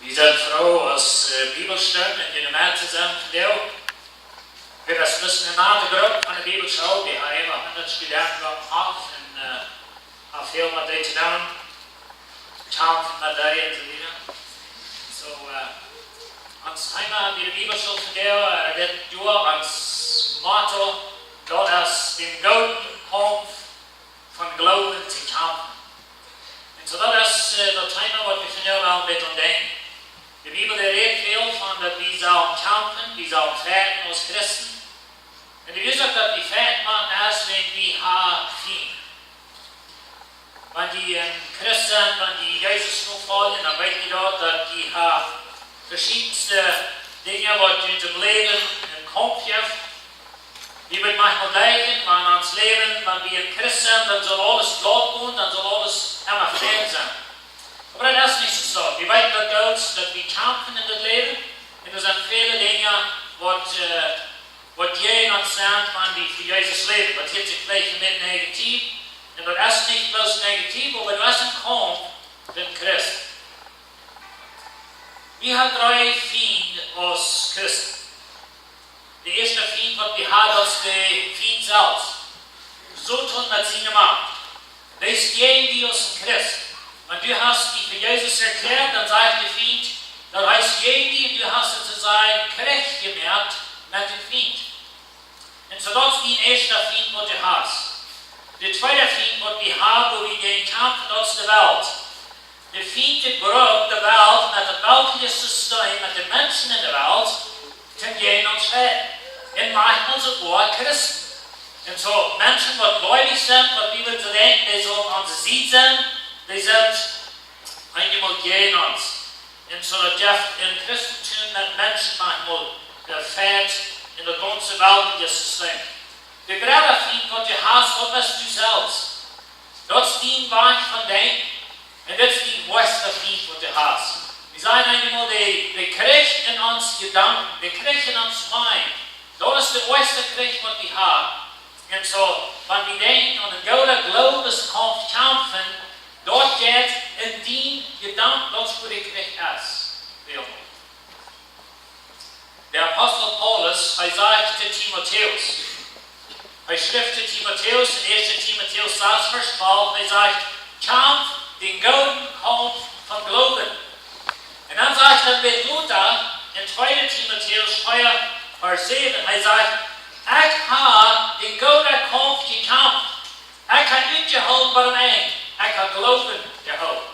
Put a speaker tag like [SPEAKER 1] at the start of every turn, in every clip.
[SPEAKER 1] Wir sind froh, als Bibelstunden in de März zusammen verdeeld. Wir das müssen eine Gruppe von der Bibleschool, die haben immer 100 Studenten gehabt und haben viel mit denen getan, kämpfen mit denen und so weiter. So, ans Thema die Bibelschule verdeeld, wird durch ans Motto, dort aus dem gouden Kampf von Glauben zu kämpfen. Und so das ist das Thema, was wir verdeeld haben mit uns denken. Die Bibel redet viel von, dass wir sollen kämpfen, wir sollen fährten als Christen. Und die gesagt, dass die fährten machen erst, wenn wir haben Feind. Wenn die Christen, wenn die Jesus nur folgen, dann wissen die dort, dass die haben verschiedenste Dinge, die in unserem Leben im Kampf haben. Die wird manchmal leiden, wenn uns Leben, wenn wir Christen sind, dann soll alles Gott tun, dann soll alles immer Frieden sein. Aber das ist nicht so. Wir wissen, dass wir kämpfen in das Leben. Und es sind viele Dinge, was jeden uns sagt, wenn die für Jesus leben. Das hört sich vielleicht nicht negativ. Und das ist nicht bloß negativ, aber das ist ein Kampf mit Christen. Wir haben 3 Feinde als Christen. Der erste Feind, was wir haben, ist der Feind selbst. So tun wir es nicht gemacht. Das ist jeden, die als Christ. Wenn du hast die für Jesus erklärt, dann sagt der Feind, dann heißt jeden, du hast sozusagen gerecht gemerkt mit dem Feind. Und so das ist die erste Feind, was du hast. Der zweite Feind, was wir haben, wo wir den kämpfen, das ist die Welt. Der Feind, der Bruch der Welt, mit dem weltlichen System, mit den Menschen in der Welt, können gegen uns reden. Und manchmal sogar Christen. Und so Menschen, die gläubig sind, was die Bibel zu denken, die sollen an sie sein, die sind einmal gegen uns. Und so darf im Christentum mit Menschen manchmal der Fährt in der ganzen weltlichen System. Der Grata Feind, was du hast, was bist du selbst? Das ist die Weich von Denken. Und das ist die größte Feind, was du hast. Wir sagen einmal, die Krieg in uns Gedanken, die Krieg in uns Mind. Das ist der größte Krieg, was wir haben. Und so, wenn wir denken und in Gottes Glaubenskampf kämpfen, dort geht in den Gedanken, das wo der Krieg ist. Der Apostel Paulus, sagt zu Timotheus, schrift zu Timotheus in 1. Timotheus 6, Vers 12, sagt, kämpf den goldenen Kampf vom Glauben. Und dann sagt er mit Luther in 2. Timotheus 4, Vers 7, sagt, ich habe den goldenen Kampf gekämpft. Ich habe nicht gehalten bei dem Eng. Ich habe Glauben gehalten.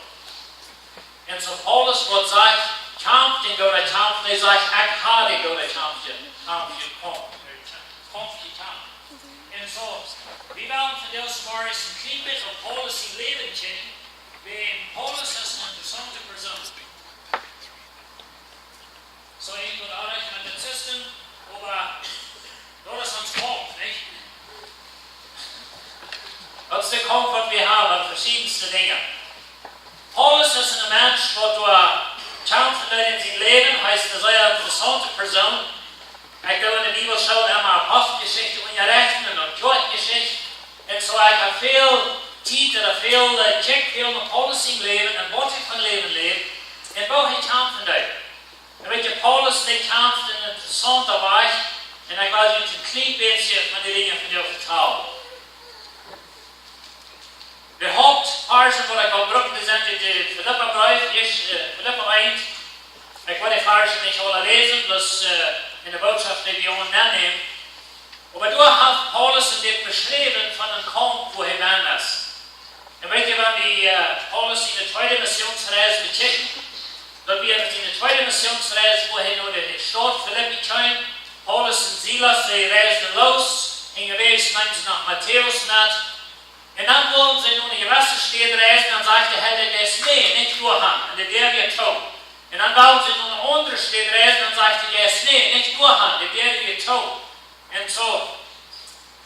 [SPEAKER 1] Und so Paulus wird sagen, kämpf den goldenen Kampf. Er sagt, ich habe den goldenen Kampf gekämpft. Und so, wir werden für das mal ein klein bisschen auf Paulus im Leben kennen, denn Paulus ist eine interessante Person. So, ich würde auch nicht mit dem System, aber das ist uns Kampf, nicht? Das ist der Kampf, was wir haben, verschiedenste Dinge. Paulus ist ein Mensch, der kämpft in seinem Leben, heißt eine sehr interessante Person. Ich gehe in der Bibelschule immer Apostelgeschichte unterrichten und Kirchengeschichte. Und so ich habe viel Zeit oder viel viel mit Paulus im Leben und was ich von Leben lebe. Und wo ich kämpfe da. Und wenn der Paulus nicht kämpft, ein interessanter Weg, und ich werde uns ein klein bisschen von den Dingen von dir vertrauen. Der Hauptverse, wo ich auch brauche, sind die Philippa-Brief, Philippa 1. Ich werde die Verse nicht alle lesen, bloß in der Botschaft, die wir uns nennen. Aber du hast Paulus in dem beschrieben von einem Kampf, wo er dann ist. Und wenn die Paulus in der zweiten Missionsreise betätigt, dann wird es in der zweiten Missionsreise, wo er nur die Stadt Philippi kam, Paulus und Silas, die reisten los, in gewesen sind sie nach Matthäus mit. Und dann wollen sie nun in die gewisse Städte reisen, dann sagt der Herr, der ist nicht durchhang, und der wird tot. Und dann wollen sie nun eine andere Städte reisen, dann sagt der ist nicht durchhang, der wird tot. Und so,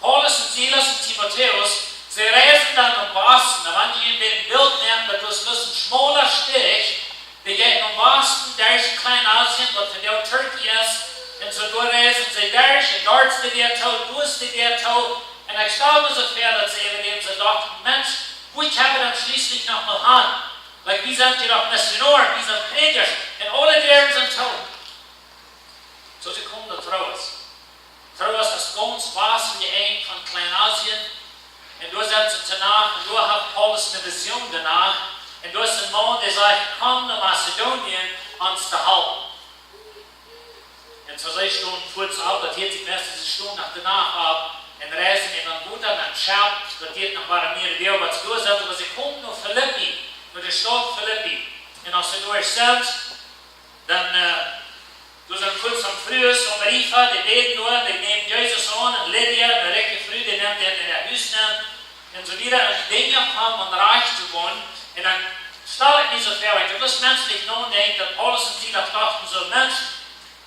[SPEAKER 1] Paulus und Silas und Timotheus, sie reisen dann um Boston, da waren die in dem Bild nehmen, das ist ein schmaler Stich, die geht um Boston, der ist Kleinasien, was für die Türkei ist. Und so reisen sie durch, und dort ist der tot, du ist der tot. Und ich stelle mir so vor, dass sie eben so dachten, Mensch, wo ich habe dann schließlich noch mal an. Like, wir sind ja doch Missionaren, wir sind Prediger. Und Mazedonien uns zu halten. Und so 6 Stunden kurz ab, das hat sich erst diese Stunde nach danach ab, und reisen in ein Buddha, dann schaut, das hat noch mal mehr Idee, was du sagst, aber sie kommen nach Philippi, nach der Stadt Philippi. Und als sie durch Selfst, dann, du sagst kurz am Frühs, um Rifa, die beten nur, die nehmen Jesus an, und Lydia, eine rechte Früh, die nimmt den in der Hüsten, und so wieder, und Dinge kommen, um reich zu wohnen, und dann staut nicht so fair, weil du wirst menschlich nun denken, dass Paulus und Silas dachten, so Mensch,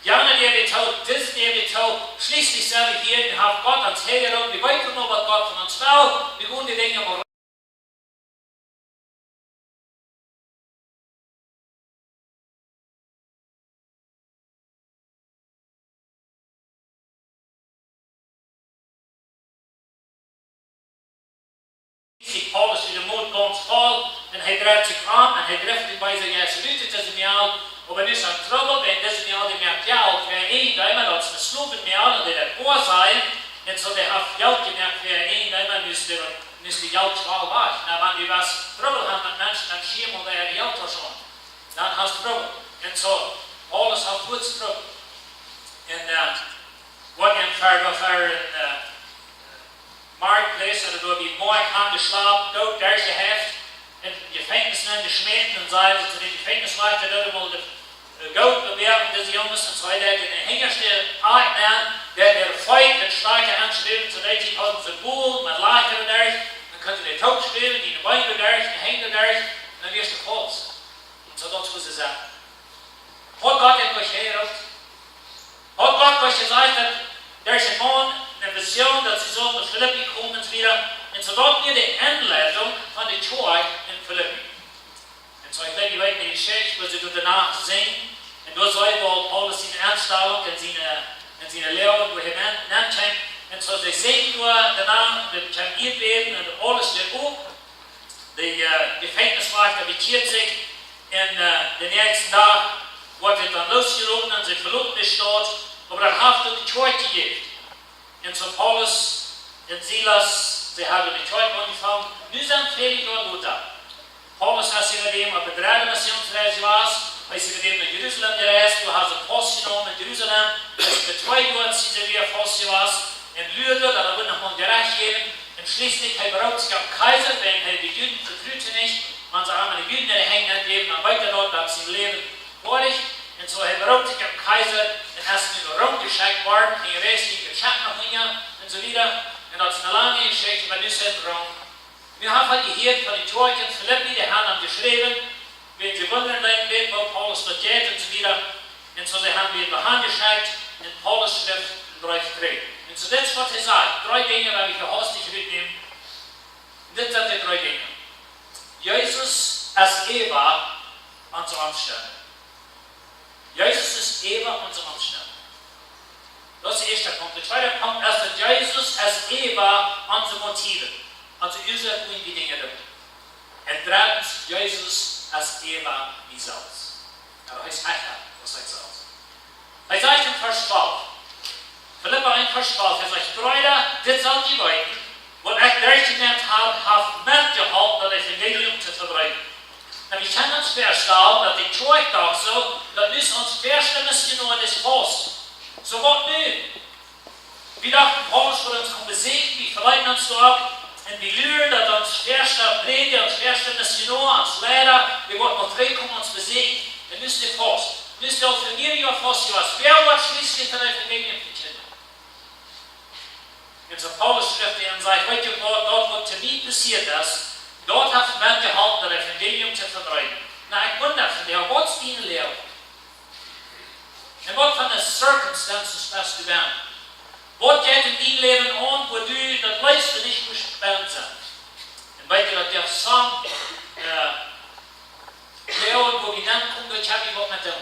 [SPEAKER 1] Jana, der wird tot, das, der wird tot, schließlich sind wir hier, wir haben Gott ans Hergerufen, wir weiter noch, was Gott von uns will, wir gehen die Dinge mal. Paulus wieder Mut ganz voll, und er dreht sich an, und er trifft bei sich, er salutet das Mal, aber nicht an Trouble, wenn das Mal die merkt, ja, auch für ihn, da immer das Snoepen mehr an, der Bohr sein, und so der hat Geld gemerkt, für ihn, da immer müsste Geld schwach war. Na, wenn wir was Trouble haben mit Menschen, dann schieben wir der Geld schon. Dann hast du Trouble. Und so, Paulus hat kurz Trouble. Und wat in Marktplace, oder door die mooi aan de slaap, dood, daar is je heft. En je gevangenis naar de smeten, en zei ze in de gevangenis wachten, dat er wel de goud bewerken, deze jongens, en zo dat in de hingerste aard aan, dat er feit en sterke aanschreven, zodat je hadden ze boel, met lager en daar, dan kunt je de toog schreven, die de bein er daar, de hang er daar, en dan weer de vals. En zo dat was ze zeggen. Wat God heeft euch geheerd? Wat God euch gezegd dat er is een man, eine Vision, dass sie so nach Philippi kommen wieder. Und so dort mir die Anleitung von der Torheit in Philippi. Und so ich denke, ich weiß nicht, Geschichte, wo sie danach sehen. Und da soll wohl Paulus seine Anstellung und seine Lehre, wo er nennt hat. Und so sie sehen nur danach, mit terminiert werden und alles steht auf. Die Gefängniswärter bekehren sich. Und den nächsten Tag wird er dann losgerufen und sie verloren die Stadt. Aber dann hat er die Torheit gegeben. Und so Paulus und Silas, sie haben die Torheit angefangen. Nu sind viele dort da. Paulus hat sich mit dem auf der 3. Missionsreise was, weil sie mit dem nach Jerusalem gereist, du hast einen Post genommen in Jerusalem, mit 2 Jahren sind sie wieder Post was, in Lüde, da wird noch mal gerecht geben. Und schließlich hat er sich am Kaiser, wenn er die Juden vertrüte nicht, man sagt einmal die Juden, die hängen geben, dann weiter dort, da sie leben, vorig. Und so hat er sich am Kaiser, und hast in Rom geschickt worden, die Rest, die geschickt nach mir, und so wieder. Und als eine lange Geschichte, bei uns in Rom. Wir haben halt gehört von den Torheit in Philippi, die haben geschrieben, wenn sie wundern wird, wo Paulus verkehrt und so wieder. Und so haben wir in der Hand geschickt, in Paulus Schrift in 3 3. Und so das, was er sagt, 3 Dinge, weil ich für hastig mitnehmen. Das sind die 3 Dinge. Jesus als Eva unsere Umstände. Jesus ist Eva unsere Umstände. Das ist der erste Punkt. Der zweite Punkt ist, dass Jesus als Eva unsere Motive, unsere Ursachen, wie die Dinge tun. Und drittens, Jesus als Eva wie Salz. Aber heißt Eichel, was heißt Salz? Er sagt in Vers 12, Philippa 1, Vers 12, er sagt, Brüder, das sind die Leute, wo ich durchgemerkt habe, mitgeholfen, das Evangelium zu verbreiten. Und ich kann uns verstehen, dass die Torheit auch so, dass wir uns verstehen müssen, nur das Post. So was nun? Wir dachten, Paulus wird uns besiegt, wir verleiten uns so ab, und wir lüren, dass uns verstehen, Prediger, uns verstehen müssen, nur uns Lehrer, wir wollten noch 3 kommen, uns besiegt, wir müssen die Post. Wir müssen auch für mir ja Post, was wer wird schließlich in der Evangelium verkündet. Und so Paulus schreibt er und sagt, heute dort, wo Termin passiert ist, dort hat man gehalten, das Evangelium zu verbreiten. Na, ich wundere, der Gottes dienen lehrt. Und was von den Circumstances was du werden? Was geht in dein Leben an, wo du das meiste nicht gespannt sind? Und weil du der Song, Lehrer, wo die dann kommen, ich habe ich was mit dem.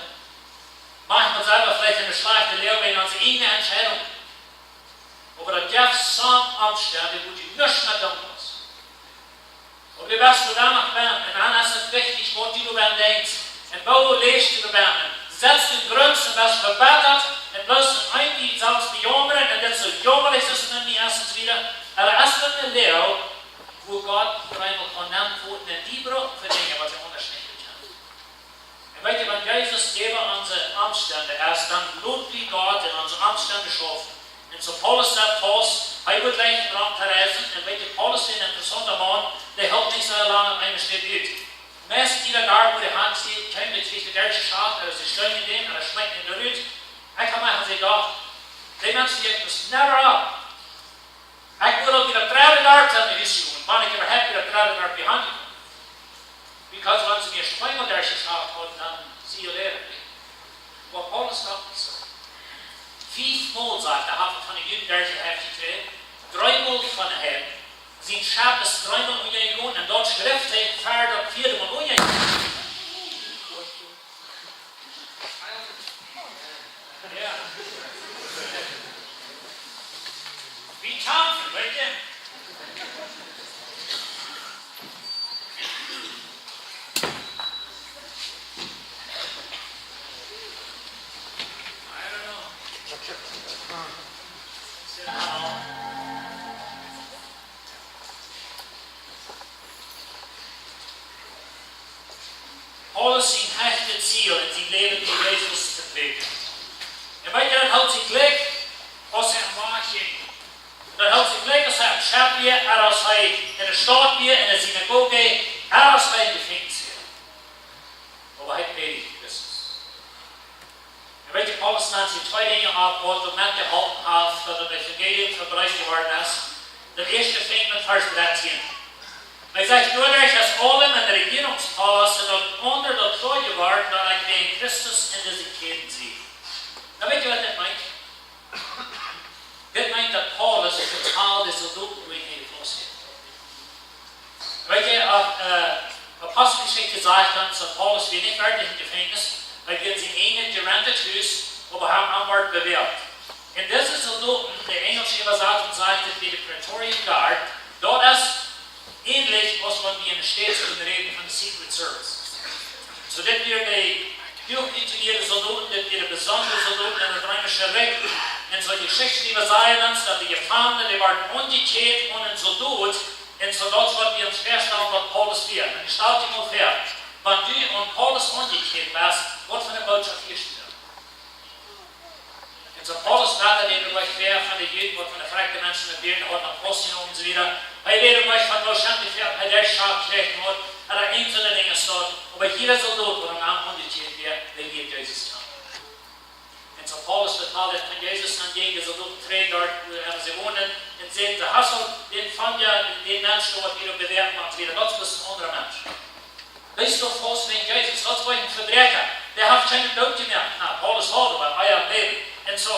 [SPEAKER 1] Machen wir selber vielleicht eine schlechte Lehre, wenn unsere eigene Entscheidung. Aber der Song anstelle, wo du nichts mehr tun musst. Und du wirst du danach werden, und dann ist es wichtig, was du darüber denkst, und wo lebst du darüber. Setz den Grund, was verbessert, und bloß eigentlich selbst die Jungen, und das so jammerlich ist es mir erstens wieder, aber erst eine Lehre, wo Gott einmal von Antworten in die Brücken für Dinge, was er unterschnittlich hat. Und weet je, wenn Jesus über unsere Umstände ist, dann lohnt wie Gott in unsere Umstände schaffen. Und so Paulus sagt, er wird gleich in Raum Theresen, und weet je, Paulus ist ein interessanter Mann, der hält nicht so lange an einer Stelle ut. Meest jeder daar wo die Hand steht, kennt mit sich der deutsche Schaft, oder sie stellen in den, oder schmecken in der Rüt. Ich habe mir gedacht, die Menschen hier müssen never up. Ich will auch wieder 3 Jahre an die Hüsse und wenn ich überhaupt wieder 3 Jahre behind you. Because wenn sie mir zweimal deutsche Schaft haben, dann see you later. Aber Paulus sagt nicht so. 5-mal sagt er, hat von den Juden deutsche Hälfte gekriegt, 3-mal von der Hälfte. Zijn schaap is 3-mal ungegangen en dort schrift hij verder 4-mal ungegangen. Ja. Wie Tafel, weet je? I don't know. Sit down. Paulus zijn hechte ziel in zijn leven in Jezus te plegen. En weet je, dat houdt zich gelijk als hij een maag ging. Dat houdt zich gelijk als hij een schapje, en als hij in een stadje, in een synagoge, en als hij in de gevangenis zit. Maar hij predigt Christus. En weet je, Paulus nennt zich 2 dingen op, wat op met geholpen heeft, dat het evangelium verbreitet geworden is. De eerste fängt met vers 13. Hij zegt, doordat als allem in de regeringspalas en dat onder dat trooie wordt, dat ik bij Christus in deze kind zie. Nou weet je wat dit meint? Dit meint dat Paulus totaal de soldaten heeft vastgegeven. Weet je, Apostelgeschichte zegt dan, dat Paulus weer niet werd in het gevangenis, hij wird zijn ene gerenderd huis, aber hij aanwaard bewerkt. En deze soldaten, de Engelse übersetzung sagt, dat wie de Praetorian Guard, dort ist ähnlich, was man wie in der Städte reden von der Secret Service. So, das wir die hochintegrierte Soldaten, das wir die besondere Soldaten in der römischen Recht, in so Geschichtsschreiber sagen uns, dass die Gefangenen, die waren ungekehrt und ein Soldat, und so das, was wir uns verstehen, was Paulus wird. Und ich stelle dir mal vor, wenn du und Paulus ungekehrt warst, was für eine Botschaft hier steht. Und so Paulus Grata, den du euch quer von den Juden, was von der verreckten Menschen mit Birnen hat, nach Posten und so wieder. Hij weet ook van waarschijnlijk hij daar schaap krijgt wordt, en er een van de dingen staat, maar hier is al dood, waar een naam onderscheid weer, die geeft Jezus aan. En zo Paulus vertelt het van Jezus aan die zo dood treden dort, waar ze wonen, en zegt, de hassel, den van je, den Menschen, wat hier op de werk maakt, weer, dat is een andere mens. Wees toch vast met Jezus, dat is wat een verbreker, der heeft geen dood gemerkt. Nou, Paulus had maar hij had leven. En zo,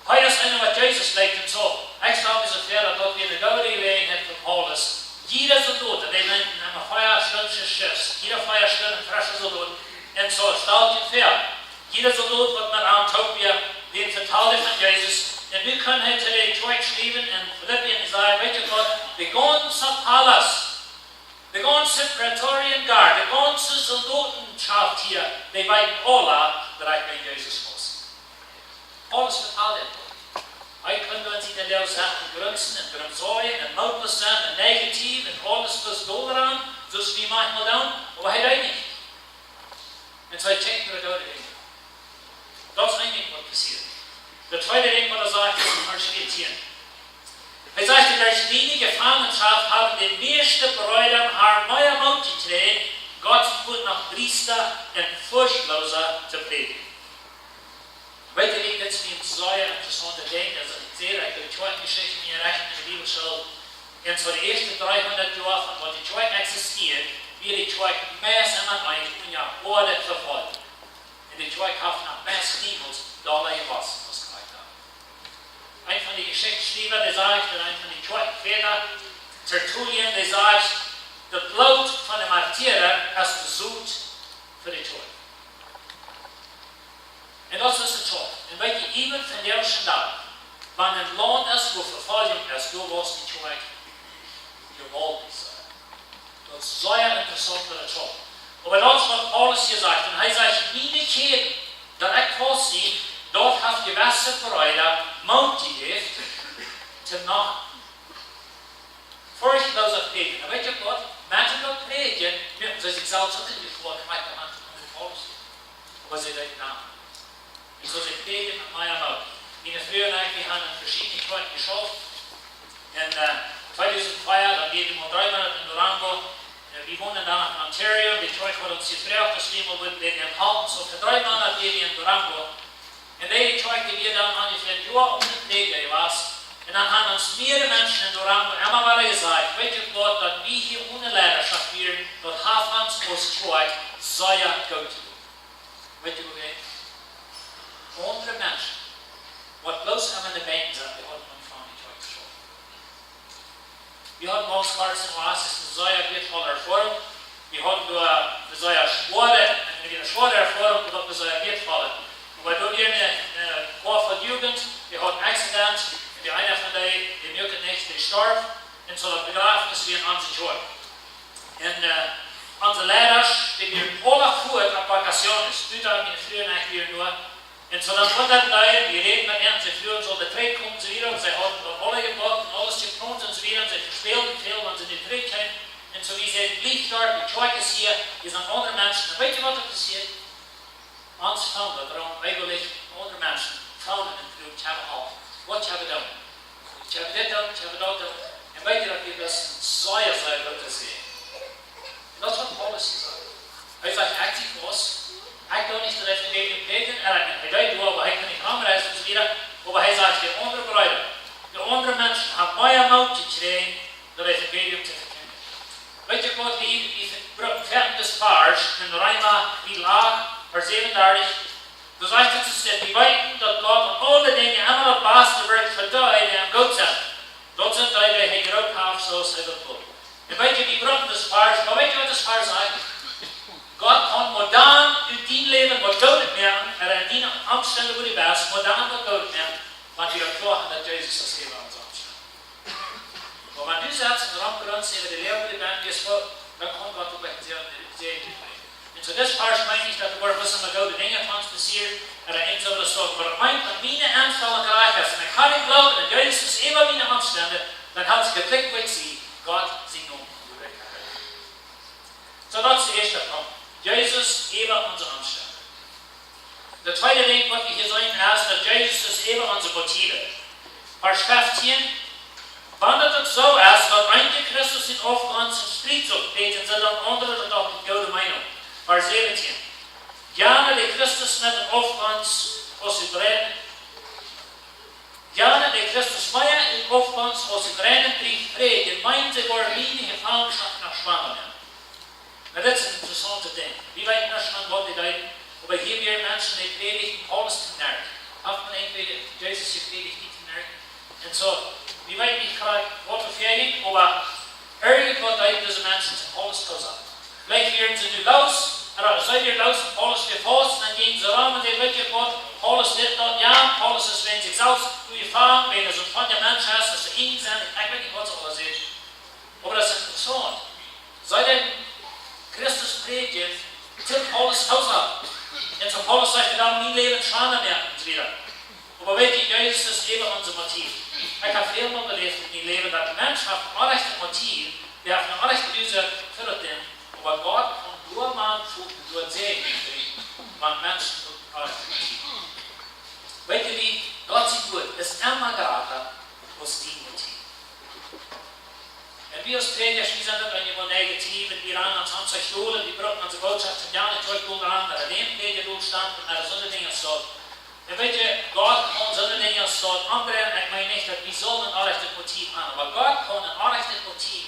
[SPEAKER 1] hij is een wat Jezus lijkt en zo. Ik stel me zo ver dat we een gouden gelegenheid voor Paulus. Jeder soldaat, die mensen hebben 4 Stunden Schiffs, jeder 4 Stunden frische soldaat. En zo stelt je ver. Jeder soldaat wordt met Antopia, den vertelde van Jezus. En nu kunnen hij today Deutsch schrijven en Philippians zeggen, weet je wat, de ganze Palas, de ganze Praetorian Guard, de ganze Soldatenschaft hier, die weten alle dat ik bij Jezus was. Paulus vertelde het. Hij kan uns in der Lehre Sachen grünzen und grünsäuen und möglich sein und negativ und alles was doof daran, so wie manchmal dann, aber er hat nicht. Und so checken wir da die. Das ist eigentlich was passiert. Der zweite Ding, was sagt, ist Vers 14. Er sagt, in der schwierigen Gefangenschaft haben die meisten Brüder haar neue Mut getreten, Gott wurde nach Priester und Furchtloser zu predigen. Weet je, dit is niet een zeer interessante ding. Dat is een zeer, ik heb de tweede geschichte in je recht in de Bibleschool. En zo de eerste 300 jaar van wat die tweede existeert, weer die tweede meest en aan een in je orde vervolgt. En die tweede heeft naar meest niemals daarmee was gelijk dat. Een van die geschichtschrijver, die zegt, en een van die tweede Väter, Tertullian, die zegt, de bloed van de martyren is de zoet voor de tweede. En dat is het zo. En weet je, even van de eerste dag, wanneer een land is waar vervolging is, door was niet gelijk geweldig zijn. Dat is zeer interessant voor het zo. Maar dat is wat Paulus hier zegt. En hij zegt, wie keer dat ik was zie, dat heeft gewisse Freude motiveert te maken. Furchtloser predigen. En weet je wat? Mensen dat predigen, zoals ik zelf ook in de vorige gemaakt heb, Paulus. was sie dort nahmen. Und so sind Medien mit meiner Mauer. In der früheren wir haben verschiedene Quoten geschafft. In 2002, dann gehen wir 3 Monate in Durango. Wir wohnen dann in Ontario. Die Troika hat uns gefragt, dass wir mal in den Halten, so für 3 Monate gehen wir in Durango. Und die Troika wir dann ungefähr ein Jahr um den Pflege was. Und dann haben uns mehrere Menschen in Durango immer mal gesagt, weet je wat, dat wir hier ohne Leidenschaft wären, dat hat uns als Troika sehr gut tun. Weet je wat? Andere Menschen, was bloß an den Beinen sind, die hat man von die Troika geschaut. Wir hatten auch schwarze Oasis, eine sehr wertvolle Erfahrung. Wir hatten eine sehr schwere Erfahrung, und eine sehr wertvolle. Und weil wir eine Gruppe Jugend, wir hatten Accident, und die eine von denen, die mögen nicht, die starb, und so das Begräbnis wie ein ganzes Jahr. Und unsere Lehrer, die wir alle gut auf Vacation ist, die haben wir früher nicht nur. Und so dann von der Zeit, wir reden mit ihnen, sie führen so die Trick kommen sie wieder, und sie haben alle gebaut und alles geplant und so wieder, und sie verspielen viel, wenn sie nicht Trick haben. Und so wie sie liegt dort, die Troika ist hier, die sind andere Menschen. Und weißt du, was passiert? Uns Frauen, darum eigentlich andere Menschen, Frauen in den Flug, haben auch, was haben wir da? Ich habe das da, ich habe das da. Und weißt du, dass wir das sehr gut sehen. Und das hat Paulus gesagt. Er sagt, aktiv was? Ich doe niet de Evangelium prediken, hij deed wel, maar hij kan niet aanreizen en zo weer. Maar hij zegt, de andere bruiden, de andere mensen hebben meer moed gekregen door het Evangelium te verkennen. Weet je wat, die verkennen des Paars, in de Rijma, die laag, vers 37, dan zegt het, die weten dat God aan alle dingen allemaal op basis werkt voor die aan God zijn. Dat zijn die hij gerookt heeft zoals hij dat wil. En weet je, die brokken des Paars, maar weet je wat des Paars zegt? Gott kann modern in dein Leben was Gott werden, in deinen Umständen, wo du wärst, modern was Gott werden, wenn wir klar haben, dass Jesus das Leben uns anschaut. Und wenn du sagst, in Rampengrund, über die Lehre, die Band ist, dann kann Gott auch sehr bringen. Und so das Vers meine ich, dass du wissen, was Gott Dinge von uns passiert, in so das so, aber meint, wenn meine Anfälle gereicht ist, und ich kann nicht glauben, dass Jesus ist immer meine Umstände, dann hat es geklickt mit sie, Gott sie nun. So, das ist der erste Punkt. Jesus über unsere Umstände. Der zweite Ding, was wir hier sehen, ist, dass Jesus ist über unsere Motive. Vers 15, wandert es so aus, dass einige Christus in Aufwand zum Striedzucht beten, sondern andere sind auch mit gute Meinung. Vers 17, gerne die Christus nicht in Aufwand aus dem Brennen, gerne die Christus mehr in Aufwand aus dem Brennenbrief prägen, meinen sie wohl wenige Gefangenschaft nach Spanien. Maar dat is een interessante ding. Wie weet nog van wat dit is? Maar hier weer mensen die predigen alles te merken. Heeft men entweder Jezus gepredigt niet te merken? En zo, wie weet niet gelijk wat of jij niet, maar irgendwas uit deze mensen zijn alles te zeggen. Vielleicht werden sie nu los, oder seid ihr los und Paulus wir fast, dann gehen sie ran und die weet je wat, Paulus dit dat, ja, Paulus ist wenn sich selbst durchfahren, wenn er so von der Mensch ist, dass er ihn sein, ich weiß nicht, was er sieht. Aber das ist interessant. Seid ihr Christus predigt, zählt Paulus aus ab. Und so Paulus sagt, wir haben nie Leben schwanger mehr und so wieder. Aber wirklich, Jesus ist eben unser Motiv. Ich habe viel mal gelebt in dem Leben, dass der Mensch hat ein rechtes Motiv, der hat eine rechte Düse für den, aber Gott kann nur mal durch Segen bringen, wenn Menschen ein rechtes Motiv. Weißt du wie, Gott sieht gut, es ist immer Grata aus dem Motiv. Und wir als Prediger, wir sind nicht irgendwo negativ, und wir haben uns an sich Stuhl, die brauchen unsere Botschaft, und ja, nicht zurückgehen an, der neben Prediger stand, und so eine Dinge so. Und weet je, Gott kann so eine Dinge so anbrennen, ich meine nicht, dass wir sollen ein rechtes Motiv haben, aber Gott kann ein rechtes Motiv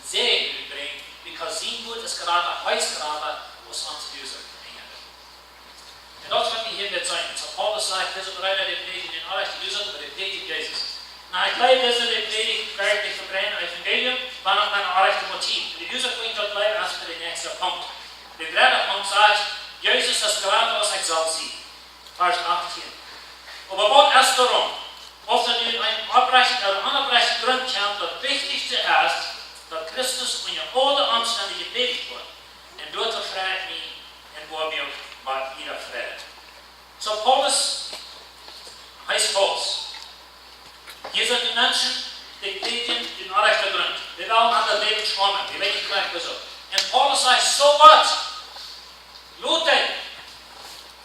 [SPEAKER 1] Segen bringen, because sein Wort ist gerade, heißt gerade, was uns User bringen will. Und das wird wir hier mit sein. So Paulus sagt, diese Bereiter, die predigen den rechten User, aber die predigen Jesus. Na, ich glaube, diese die predigen wirklich verbrennen Evangelium, waren auch ein rechtes Motiv. Die User können dort bleiben, als für den nächsten Punkt. Der dritte Punkt sagt, Jesus ist gerade, was ich soll sehen. Vers 18. Aber was ist darum? Ob er in einem abbrechen oder unabbrechen Grund kommt, das Wichtigste ist, dass Christus unter alle Umstände gepredigt wird. Und dort erfreut mich und wo wir auch wieder freuen. So Paulus heißt Paulus. Hier sind die Menschen, die predigen den rechten Grund. Wir wollen an das Leben schwammen. Wir werden nicht gleich gesagt. Und Paulus sagt, so was? Leute,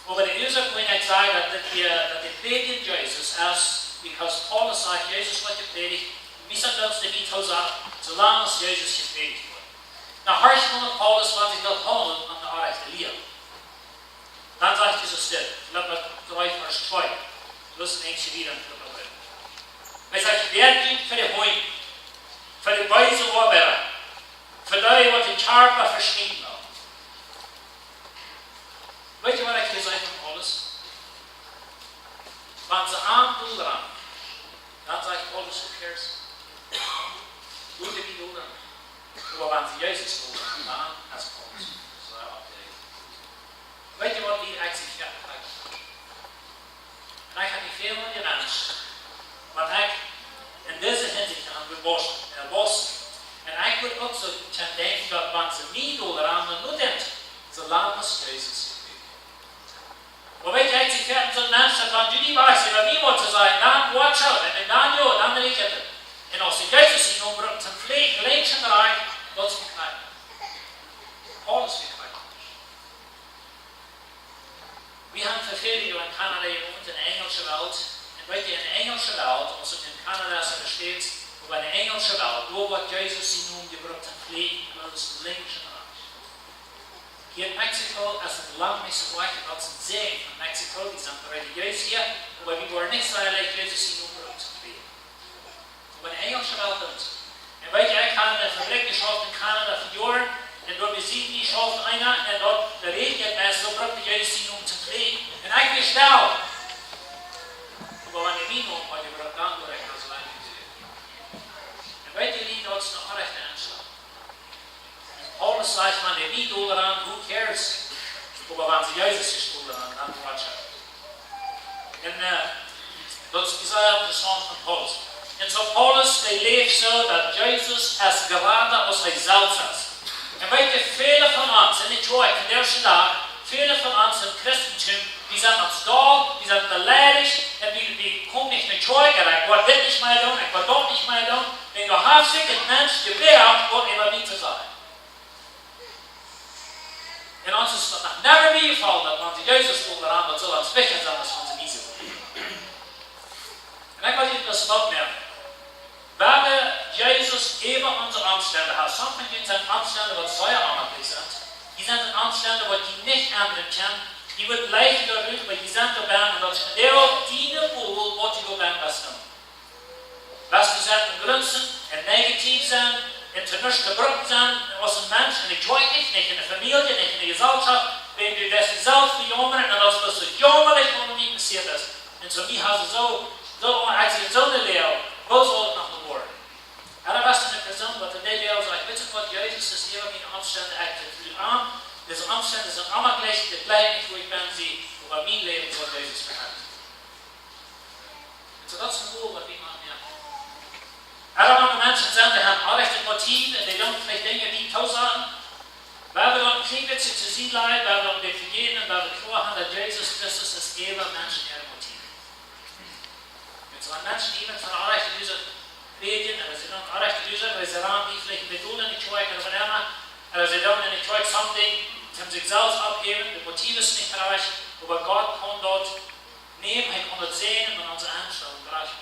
[SPEAKER 1] wo dus ook when ik zei dat de prediking Jezus als, because Paulus sagt, Jezus wordt gepredigt, wie sagt uns der Bibel sagt, solange als Jezus gepredigt wordt. Nou, hart van Paulus wat ik dat houden aan de aardige leer. Dan sagt Jesus dit, Philipper 3, Vers 2, plus eentje wieder in Philipper 3. Hij zegt, wer dient voor de hoin, voor de wijze arbeiter, voor die wat de charpa verschieten wil. Weet je wat ik hier zeg van Paulus? Want ze aandoen eraan. Dan zegt Paulus, who cares? Hoe de die doen? Maar want ze Jezus doen, dan als Paulus. Zo opgelegd. Weet je wat die eigenlijk gaat? En ik heb niet veel van je mens. Want ik in deze hinsicht aan de bos. En ik moet ook zo denken dat want ze niet doen eraan, dan doet het. Zolang als Jezus. Maar weet je, ik heb zo'n mens dat dan jullie wijzen, dat niet wordt te zijn, dan watch out, en dan joh, dan weet je het. En als je Jezus zien ombrengt, dan vleeg je eruit, dat is gekwijt. Alles gekwijt. We hebben vervelingen in Canada gewoond, in de Engelse wereld. En weet je, in de Engelse wereld, als het in Canada zo besteedt, maar in de Engelse wereld, door wat Jezus zien ombrengt, dan vleeg je alles links en rechts. Hier in Mexico, als het lang is vergelijken, dat ze zeggen van Mexico, die zijn religieus hier, maar die worden niet zo erg Jezus zien ombrengt te vleeg. Maar in de Engelse wereld doet. En weet je, ik heb een fabriek geschaft in Canada voor jaren. En door bezien die schaft einer. En dat de regent mij zo bracht Jezus zien om te vliegen. En ik bestel. Maar wanneer niet om, had je bracht dan door ik als lang gezien. En weet je niet, dat is nog recht aanslag. Paulus zegt, wanneer niet door eraan, who cares? Maar wanneer ze Jezus gestolen aan, dan watch out. En dat is heel interessant van Paulus. En zo Paulus, die leeft zo dat Jezus als Grata als hij zelfs is. En weet je, vele van ons, en ik hoor in deze dag, vele van ons in het Christentum, die zijn ons dol, die zijn beleidigd, en die komen niet meer terug, en ik wil dit niet meer doen, ik wil dat niet meer doen. En je hebt zich een mens gewerkt, om immer niet te zijn. En ons is dat nog never meer geval, dat want Jezus voelt eraan, dat zal ons wichtig zijn, als onze niet zo. En ik wil je dat wat merken. We hebben Jezus even onze omstanden gehad. Sommige mensen zijn omstanden wat zeer aanmakkelijk zijn. Die zijn in omstanden wat die niet anderen kennen. Die wordt leicht daaruit, maar die zijn erbij en dat is heel die boel wat die erbij best doen. Was die zijn in grunzen en negatief zijn en te niks gebruikt zijn als een mens en ik weet niet in de familie, niet in de gezelschap, wenn du das zelf verjommeren en dat is zo jammerlijk wat er niet passiert is. En zo die hebben als je zo'n leer, wo zal het nog worden? En dan was er een persoon wat in deze leer zegt, weet je wat, Jezus is hier in omstanden eigenlijk aan. Deze omstanden zijn allemaal gleich, dit blijft niet hoe ik ben zie, maar mijn leven is wat Jezus verhoudt. En zo dat is een doel wat we maken, ja. Allemaal mensen zijn, die hebben alle rechte motieven en die doen vielleicht dingen die toezagen. We hebben dan een klein beetje te zien leiden, we hebben dan definiëren, we hebben voorgaan dat Jezus Christus is even mensen ihre motieven. So an Menschen, die mit von der Rechte dieser reden, aber sie don't Rechte dieser, weil sie ran die vielleicht bedoelen nicht treu oder whatever, aber sie don't nicht treu something, sie haben sich selbst abgeben, das Motiv ist nicht reich, aber Gott kann dort nehmen, er kann dort sehen und unsere Einstellung gleichen.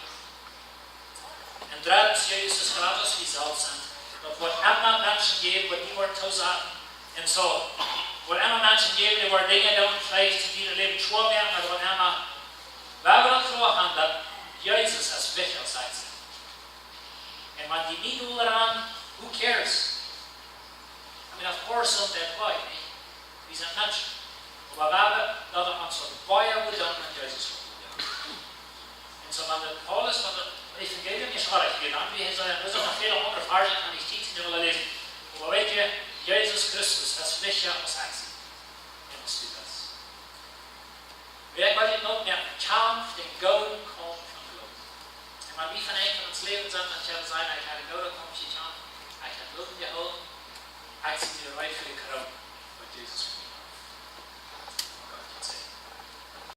[SPEAKER 1] Und drittens, Jesus ist gratis wie selbst sind. Doch wo immer Menschen geben, wo die Wort sagen, und so, wo immer Menschen geben, die Wort Dinge tun, vielleicht die ihr Leben schwer werden, oder wo immer, weil wir dann vorhaben, dass Jezus als wichtig zijn. En wat die niet doen eraan, who cares? I mean, of course, some that way. Die zijn mensen. Maar we hebben dat er ons voorbij moet doen met Jezus. En zo van de Paulus van het Evangelium is erg gedaan. We zijn dus nog veel andere versen kan ik niet willen lezen. Maar weet je, Jezus Christus als wichtig als hij. En wat is dat? Wer wil je nog meer? Kampf den Golden Kalb. Maar wie van een van ons leven zegt dat je zijn, ik heb een goede komst aan, ik heb lucht gehouden, ik zie de right voor de kroon, wat Jezus